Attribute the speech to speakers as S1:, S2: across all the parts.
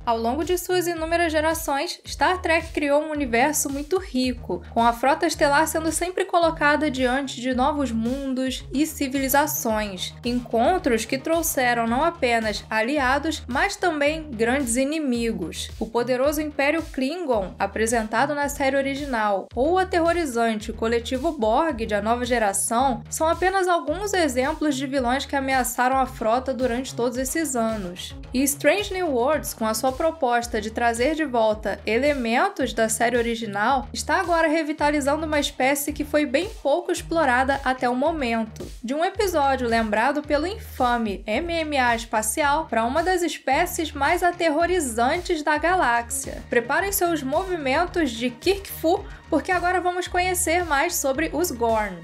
S1: Ao longo de suas inúmeras gerações, Star Trek criou um universo muito rico, com a frota estelar sendo sempre colocada diante de novos mundos e civilizações, encontros que trouxeram não apenas aliados, mas também grandes inimigos. O poderoso Império Klingon, apresentado na série original, ou o aterrorizante coletivo Borg de A Nova Geração, são apenas alguns exemplos de vilões que ameaçaram a frota durante todos esses anos. E Strange New Worlds, com a sua proposta de trazer de volta elementos da série original, está agora revitalizando uma espécie que foi bem pouco explorada até o momento. De um episódio lembrado pelo infame MMA espacial para uma das espécies mais aterrorizantes da galáxia. Preparem seus movimentos de Kirk Fu, porque agora vamos conhecer mais sobre os Gorn.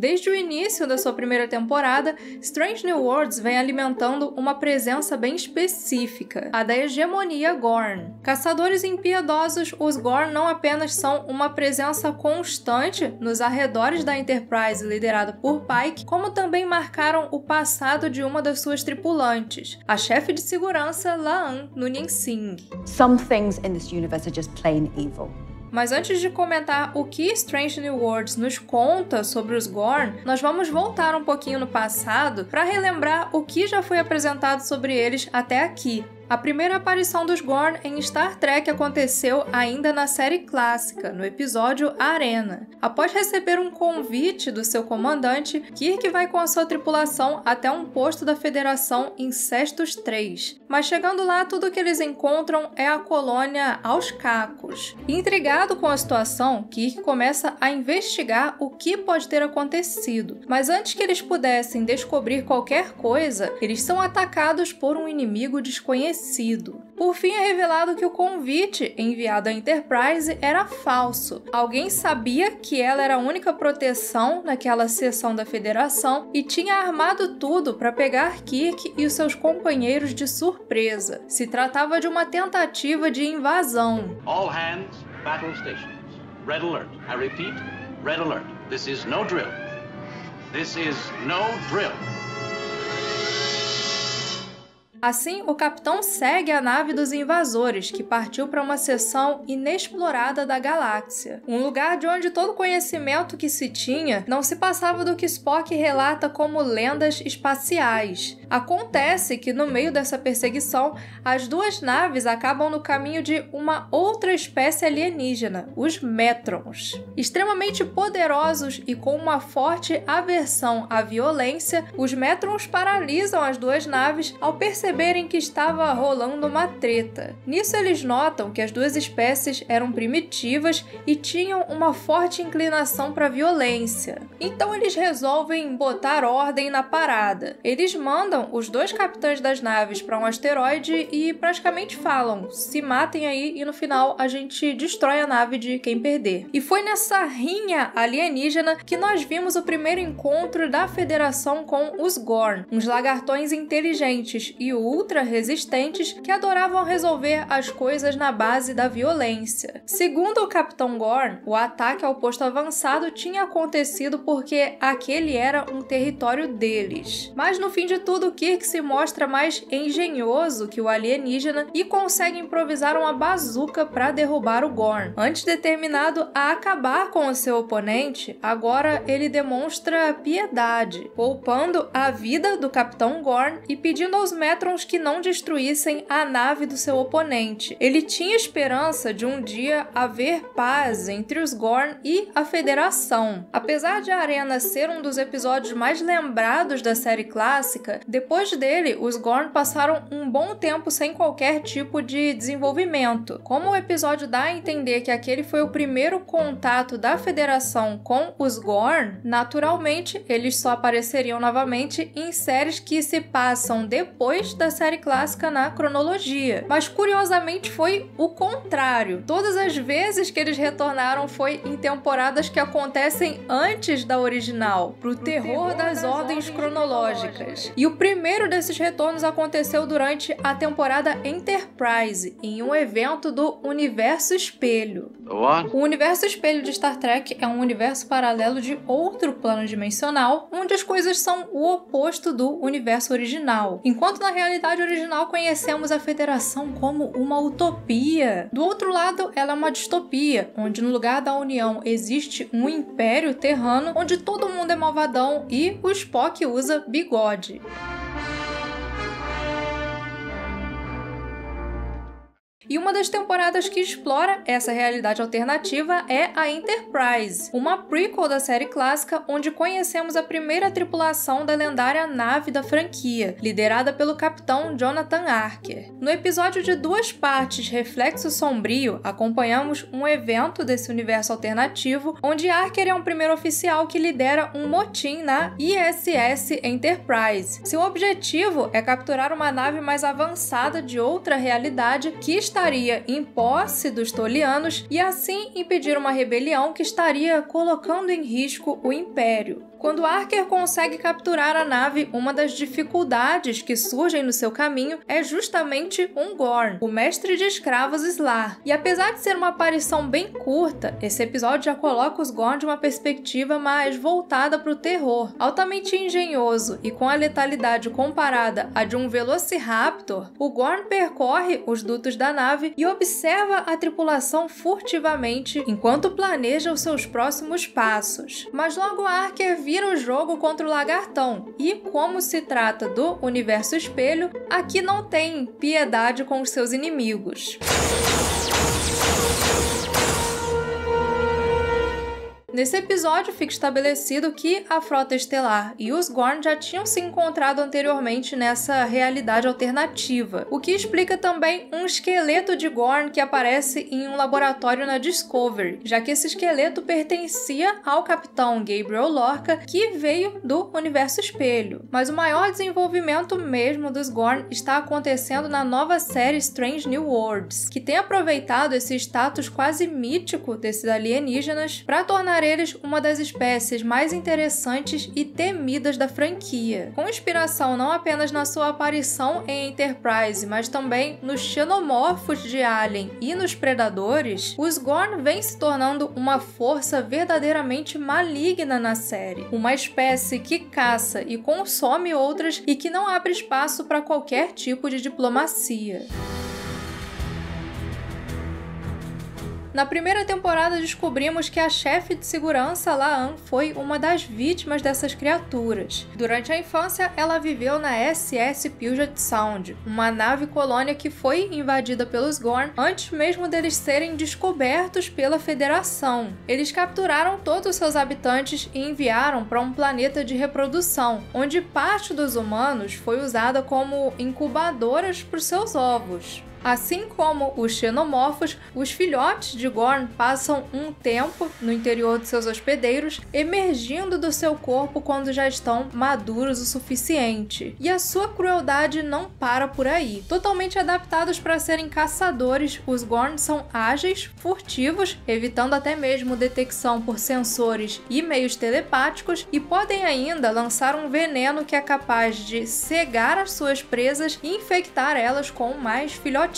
S1: Desde o início da sua primeira temporada, Strange New Worlds vem alimentando uma presença bem específica, a da hegemonia Gorn. Caçadores impiedosos, os Gorn não apenas são uma presença constante nos arredores da Enterprise liderada por Pike, como também marcaram o passado de uma das suas tripulantes, a chefe de segurança La'an Noonien Singh.
S2: Some things in this universe are just plain evil.
S1: Mas antes de comentar o que Strange New Worlds nos conta sobre os Gorn, nós vamos voltar um pouquinho no passado para relembrar o que já foi apresentado sobre eles até aqui. A primeira aparição dos Gorn em Star Trek aconteceu ainda na série clássica, no episódio Arena. Após receber um convite do seu comandante, Kirk vai com a sua tripulação até um posto da Federação em Cestus III. Mas chegando lá, tudo que eles encontram é a colônia aos cacos. Intrigado com a situação, Kirk começa a investigar o que pode ter acontecido. Mas antes que eles pudessem descobrir qualquer coisa, eles são atacados por um inimigo desconhecido. Por fim, é revelado que o convite enviado à Enterprise era falso. Alguém sabia que ela era a única proteção naquela seção da Federação e tinha armado tudo para pegar Kirk e os seus companheiros de surpresa. Se tratava de uma tentativa de invasão.
S3: All hands, battle stations. Red alert. I repeat, red alert. This is no drill. This is no drill.
S1: Assim, o capitão segue a nave dos invasores, que partiu para uma seção inexplorada da galáxia. Um lugar de onde todo conhecimento que se tinha não se passava do que Spock relata como lendas espaciais. Acontece que, no meio dessa perseguição, as duas naves acabam no caminho de uma outra espécie alienígena, os Metrons. Extremamente poderosos e com uma forte aversão à violência, os Metrons paralisam as duas naves ao perceberem que estava rolando uma treta. Nisso eles notam que as duas espécies eram primitivas e tinham uma forte inclinação para violência. Então eles resolvem botar ordem na parada. Eles mandam os dois capitães das naves para um asteroide e praticamente falam: se matem aí e no final a gente destrói a nave de quem perder. E foi nessa rinha alienígena que nós vimos o primeiro encontro da Federação com os Gorn, uns lagartões inteligentes e ultra resistentes que adoravam resolver as coisas na base da violência. Segundo o Capitão Gorn, o ataque ao posto avançado tinha acontecido porque aquele era um território deles. Mas no fim de tudo, Kirk se mostra mais engenhoso que o alienígena e consegue improvisar uma bazuca para derrubar o Gorn. Antes determinado a acabar com o seu oponente, agora ele demonstra piedade, poupando a vida do Capitão Gorn e pedindo aos Metrons que não destruíssem a nave do seu oponente. Ele tinha esperança de um dia haver paz entre os Gorn e a Federação. Apesar de a Arena ser um dos episódios mais lembrados da série clássica, depois dele, os Gorn passaram um bom tempo sem qualquer tipo de desenvolvimento. Como o episódio dá a entender que aquele foi o primeiro contato da Federação com os Gorn, naturalmente, eles só apareceriam novamente em séries que se passam depois da série clássica na cronologia. Mas curiosamente foi o contrário. Todas as vezes que eles retornaram foi em temporadas que acontecem antes da original, pro terror das ordens cronológicas. E o primeiro desses retornos aconteceu durante a temporada Enterprise, em um evento do Universo Espelho.
S3: What?
S1: O universo espelho de Star Trek é um universo paralelo de outro plano dimensional, onde as coisas são o oposto do universo original. Enquanto na realidade original conhecemos a Federação como uma utopia, do outro lado ela é uma distopia, onde no lugar da União existe um império terrano, onde todo mundo é malvadão e o Spock usa bigode. E uma das temporadas que explora essa realidade alternativa é a Enterprise, uma prequel da série clássica onde conhecemos a primeira tripulação da lendária nave da franquia, liderada pelo capitão Jonathan Archer. No episódio de 2 partes, Reflexo Sombrio, acompanhamos um evento desse universo alternativo, onde Archer é um primeiro oficial que lidera um motim na ISS Enterprise. Seu objetivo é capturar uma nave mais avançada de outra realidade que estaria em posse dos Tolianos e assim impedir uma rebelião que estaria colocando em risco o Império. Quando Archer consegue capturar a nave, uma das dificuldades que surgem no seu caminho é justamente um Gorn, o mestre de escravos Slar. E apesar de ser uma aparição bem curta, esse episódio já coloca os Gorn de uma perspectiva mais voltada para o terror. Altamente engenhoso e com a letalidade comparada à de um Velociraptor, o Gorn percorre os dutos da nave e observa a tripulação furtivamente enquanto planeja os seus próximos passos. Mas logo Archer vira o jogo contra o Lagartão, e como se trata do universo espelho, aqui não tem piedade com os seus inimigos. Nesse episódio fica estabelecido que a Frota Estelar e os Gorn já tinham se encontrado anteriormente nessa realidade alternativa, o que explica também um esqueleto de Gorn que aparece em um laboratório na Discovery, já que esse esqueleto pertencia ao capitão Gabriel Lorca, que veio do universo espelho. Mas o maior desenvolvimento mesmo dos Gorn está acontecendo na nova série Strange New Worlds, que tem aproveitado esse status quase mítico desses alienígenas para tornar eles uma das espécies mais interessantes e temidas da franquia. Com inspiração não apenas na sua aparição em Enterprise, mas também nos xenomorfos de Alien e nos Predadores, os Gorn vêm se tornando uma força verdadeiramente maligna na série. Uma espécie que caça e consome outras e que não abre espaço para qualquer tipo de diplomacia. Na primeira temporada descobrimos que a chefe de segurança, La'an, foi uma das vítimas dessas criaturas. Durante a infância, ela viveu na SS Puget Sound, uma nave colônia que foi invadida pelos Gorn antes mesmo deles serem descobertos pela Federação. Eles capturaram todos os seus habitantes e enviaram para um planeta de reprodução, onde parte dos humanos foi usada como incubadoras para os seus ovos. Assim como os xenomorfos, os filhotes de Gorn passam um tempo no interior de seus hospedeiros, emergindo do seu corpo quando já estão maduros o suficiente. E a sua crueldade não para por aí. Totalmente adaptados para serem caçadores, os Gorn são ágeis, furtivos, evitando até mesmo detecção por sensores e meios telepáticos, e podem ainda lançar um veneno que é capaz de cegar as suas presas e infectar elas com mais filhotes.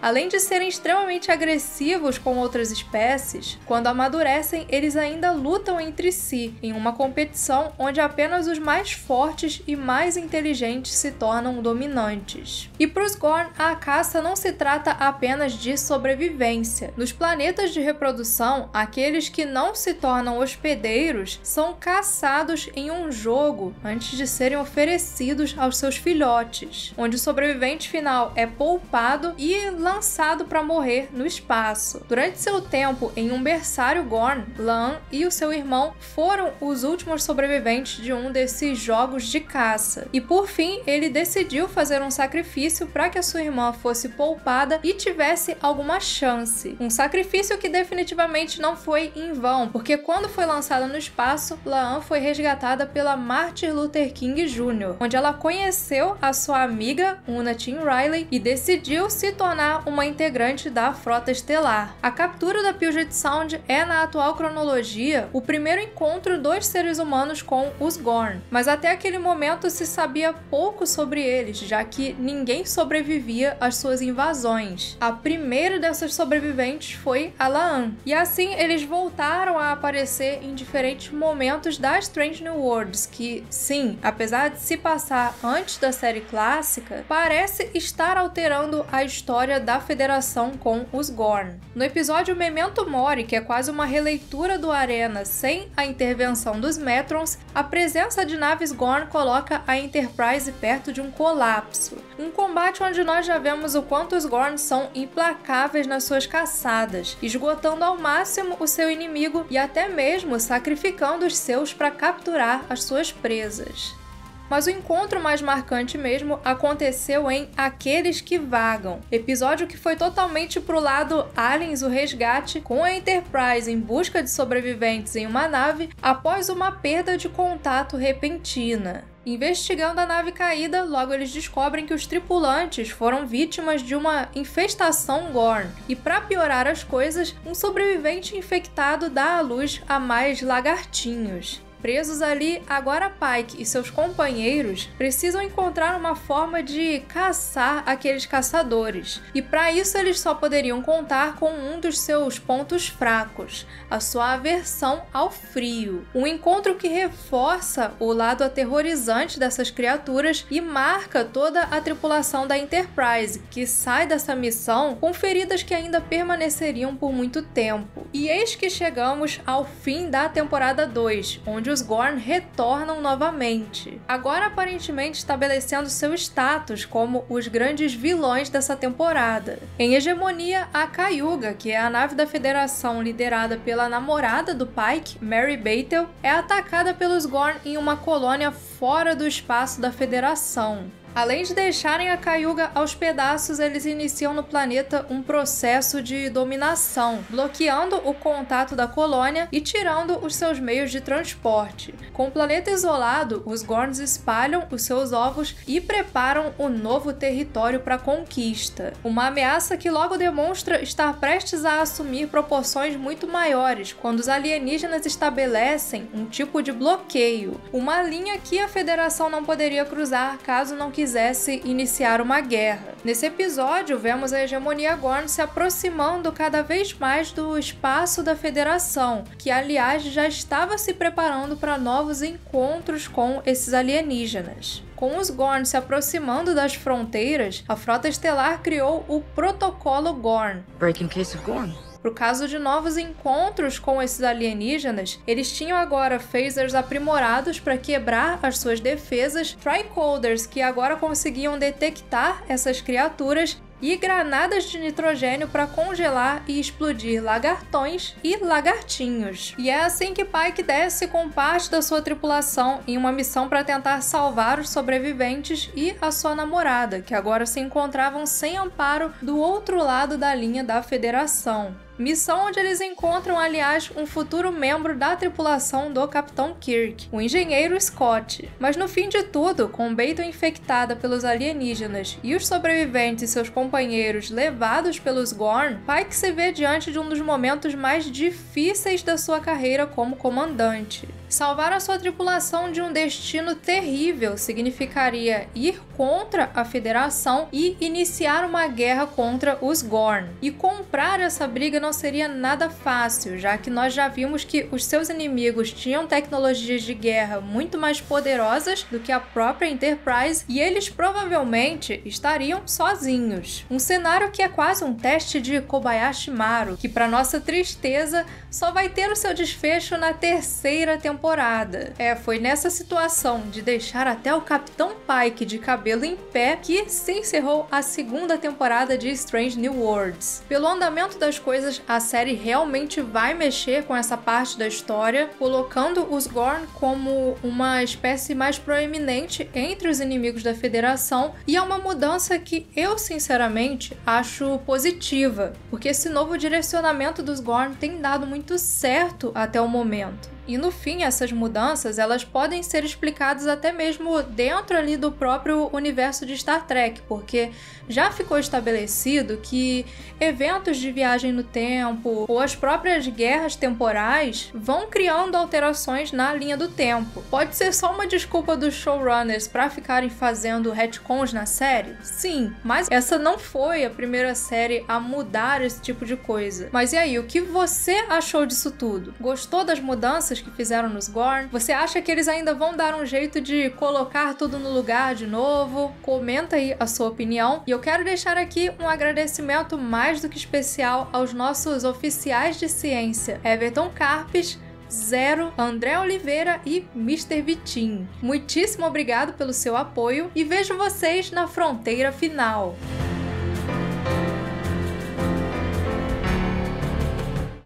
S1: Além de serem extremamente agressivos com outras espécies, quando amadurecem, eles ainda lutam entre si, em uma competição onde apenas os mais fortes e mais inteligentes se tornam dominantes. E para os Gorn, a caça não se trata apenas de sobrevivência. Nos planetas de reprodução, aqueles que não se tornam hospedeiros são caçados em um jogo antes de serem oferecidos aos seus filhotes, onde o sobrevivente final é poupado e lançado para morrer no espaço. Durante seu tempo em um berçário Gorn, La'an e o seu irmão foram os últimos sobreviventes de um desses jogos de caça. E por fim, ele decidiu fazer um sacrifício para que a sua irmã fosse poupada e tivesse alguma chance. Um sacrifício que definitivamente não foi em vão, porque quando foi lançada no espaço, La'an foi resgatada pela Martin Luther King Jr., onde ela conheceu a sua amiga, Una Team Riley, e decidiu resolveu se tornar uma integrante da Frota Estelar. A captura da Puget Sound é, na atual cronologia, o primeiro encontro dos seres humanos com os Gorn, mas até aquele momento se sabia pouco sobre eles, já que ninguém sobrevivia às suas invasões. A primeira dessas sobreviventes foi a La'an, e assim eles voltaram a aparecer em diferentes momentos da Strange New Worlds, que, sim, apesar de se passar antes da série clássica, parece estar alterando a história da Federação com os Gorn. No episódio Memento Mori, que é quase uma releitura do Arena sem a intervenção dos Metrons, a presença de naves Gorn coloca a Enterprise perto de um colapso. Um combate onde nós já vemos o quanto os Gorn são implacáveis nas suas caçadas, esgotando ao máximo o seu inimigo e até mesmo sacrificando os seus para capturar as suas presas. Mas o encontro mais marcante mesmo aconteceu em Aqueles que Vagam, episódio que foi totalmente pro lado Aliens o Resgate, com a Enterprise em busca de sobreviventes em uma nave após uma perda de contato repentina. Investigando a nave caída, logo eles descobrem que os tripulantes foram vítimas de uma infestação Gorn, e para piorar as coisas, um sobrevivente infectado dá à luz a mais lagartinhos. Presos ali, agora Pike e seus companheiros precisam encontrar uma forma de caçar aqueles caçadores. E para isso eles só poderiam contar com um dos seus pontos fracos, a sua aversão ao frio. Um encontro que reforça o lado aterrorizante dessas criaturas e marca toda a tripulação da Enterprise, que sai dessa missão com feridas que ainda permaneceriam por muito tempo. E eis que chegamos ao fim da temporada 2, onde os Gorn retornam novamente, agora aparentemente estabelecendo seu status como os grandes vilões dessa temporada. Em hegemonia, a Cayuga, que é a nave da Federação liderada pela namorada do Pike, Mary Beitel, é atacada pelos Gorn em uma colônia fora do espaço da Federação. Além de deixarem a Cayuga aos pedaços, eles iniciam no planeta um processo de dominação, bloqueando o contato da colônia e tirando os seus meios de transporte. Com o planeta isolado, os Gorns espalham os seus ovos e preparam o novo território para conquista. Uma ameaça que logo demonstra estar prestes a assumir proporções muito maiores quando os alienígenas estabelecem um tipo de bloqueio, uma linha que a Federação não poderia cruzar caso não quisesse iniciar uma guerra. Nesse episódio, vemos a hegemonia Gorn se aproximando cada vez mais do espaço da Federação, que aliás já estava se preparando para novos encontros com esses alienígenas. Com os Gorn se aproximando das fronteiras, a Frota Estelar criou o Protocolo Gorn.
S4: Breaking case of Gorn.
S1: Pro caso de novos encontros com esses alienígenas, eles tinham agora phasers aprimorados para quebrar as suas defesas, tricoders que agora conseguiam detectar essas criaturas e granadas de nitrogênio para congelar e explodir lagartões e lagartinhos. E é assim que Pike desce com parte da sua tripulação em uma missão para tentar salvar os sobreviventes e a sua namorada, que agora se encontravam sem amparo do outro lado da linha da Federação. Missão onde eles encontram, aliás, um futuro membro da tripulação do Capitão Kirk, o engenheiro Scott. Mas no fim de tudo, com Beitel infectada pelos alienígenas e os sobreviventes e seus companheiros levados pelos Gorn, Pike se vê diante de um dos momentos mais difíceis da sua carreira como comandante. Salvar a sua tripulação de um destino terrível significaria ir contra a Federação e iniciar uma guerra contra os Gorn. E comprar essa briga não seria nada fácil, já que nós já vimos que os seus inimigos tinham tecnologias de guerra muito mais poderosas do que a própria Enterprise e eles provavelmente estariam sozinhos. Um cenário que é quase um teste de Kobayashi Maru, que para nossa tristeza só vai ter o seu desfecho na terceira temporada. Foi nessa situação de deixar até o Capitão Pike de cabelo em pé que se encerrou a segunda temporada de Strange New Worlds. Pelo andamento das coisas, a série realmente vai mexer com essa parte da história, colocando os Gorn como uma espécie mais proeminente entre os inimigos da Federação, e é uma mudança que eu sinceramente acho positiva, porque esse novo direcionamento dos Gorn tem dado muito certo até o momento. E no fim, essas mudanças, elas podem ser explicadas até mesmo dentro ali do próprio universo de Star Trek, porque já ficou estabelecido que eventos de viagem no tempo ou as próprias guerras temporais vão criando alterações na linha do tempo. Pode ser só uma desculpa dos showrunners para ficarem fazendo retcons na série? Sim, mas essa não foi a primeira série a mudar esse tipo de coisa. Mas e aí, o que você achou disso tudo? Gostou das mudanças que fizeram nos Gorn? Você acha que eles ainda vão dar um jeito de colocar tudo no lugar de novo? Comenta aí a sua opinião. E eu quero deixar aqui um agradecimento mais do que especial aos nossos oficiais de ciência, Everton Carpes, Zero, André Oliveira e Mr. Vitinho. Muitíssimo obrigado pelo seu apoio e vejo vocês na fronteira final.